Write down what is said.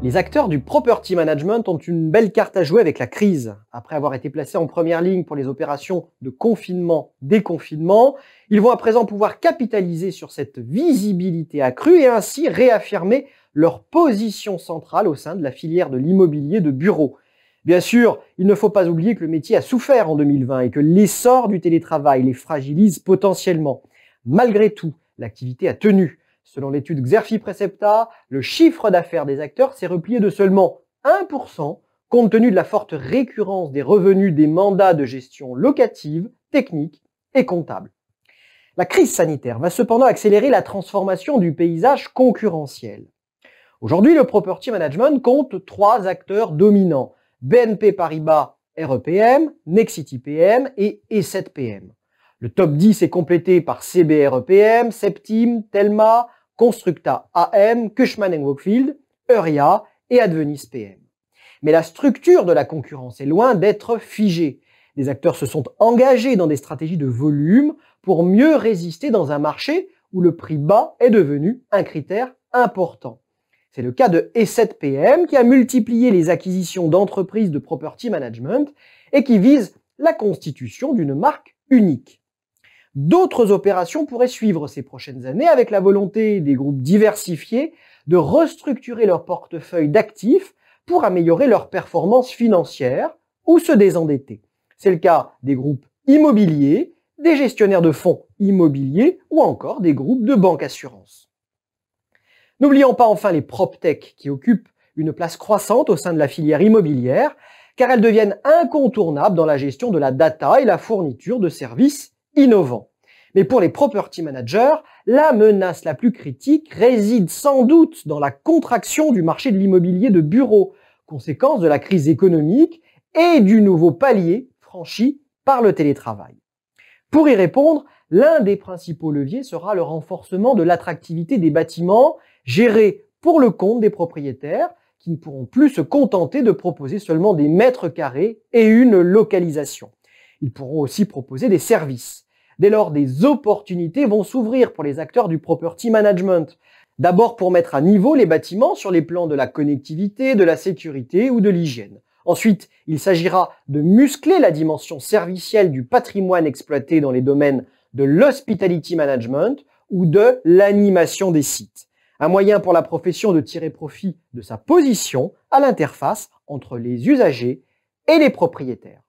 Les acteurs du property management ont une belle carte à jouer avec la crise. Après avoir été placés en première ligne pour les opérations de confinement-déconfinement, ils vont à présent pouvoir capitaliser sur cette visibilité accrue et ainsi réaffirmer leur position centrale au sein de la filière de l'immobilier de bureau. Bien sûr, il ne faut pas oublier que le métier a souffert en 2020 et que l'essor du télétravail les fragilise potentiellement. Malgré tout, l'activité a tenu. Selon l'étude Xerfi Precepta, le chiffre d'affaires des acteurs s'est replié de seulement 1% compte tenu de la forte récurrence des revenus des mandats de gestion locative, technique et comptable. La crise sanitaire va cependant accélérer la transformation du paysage concurrentiel. Aujourd'hui, le property management compte 3 acteurs dominants: BNP Paribas REPM, Nexity PM et E7 PM. Le top 10 est complété par CBR EPM, Septim, Telma, Constructa AM, Cushman & Wakefield, Euria et Advenis PM. Mais la structure de la concurrence est loin d'être figée. Les acteurs se sont engagés dans des stratégies de volume pour mieux résister dans un marché où le prix bas est devenu un critère important. C'est le cas de E7 PM qui a multiplié les acquisitions d'entreprises de property management et qui vise la constitution d'une marque unique. D'autres opérations pourraient suivre ces prochaines années avec la volonté des groupes diversifiés de restructurer leur portefeuille d'actifs pour améliorer leur performance financière ou se désendetter. C'est le cas des groupes immobiliers, des gestionnaires de fonds immobiliers ou encore des groupes de banque assurance. N'oublions pas enfin les PropTech qui occupent une place croissante au sein de la filière immobilière car elles deviennent incontournables dans la gestion de la data et la fourniture de services innovants. Mais pour les property managers, la menace la plus critique réside sans doute dans la contraction du marché de l'immobilier de bureau, conséquence de la crise économique et du nouveau palier franchi par le télétravail. Pour y répondre, l'un des principaux leviers sera le renforcement de l'attractivité des bâtiments gérés pour le compte des propriétaires qui ne pourront plus se contenter de proposer seulement des mètres carrés et une localisation. Ils pourront aussi proposer des services. Dès lors, des opportunités vont s'ouvrir pour les acteurs du property management. D'abord pour mettre à niveau les bâtiments sur les plans de la connectivité, de la sécurité ou de l'hygiène. Ensuite, il s'agira de muscler la dimension servicielle du patrimoine exploité dans les domaines de l'hospitality management ou de l'animation des sites. Un moyen pour la profession de tirer profit de sa position à l'interface entre les usagers et les propriétaires.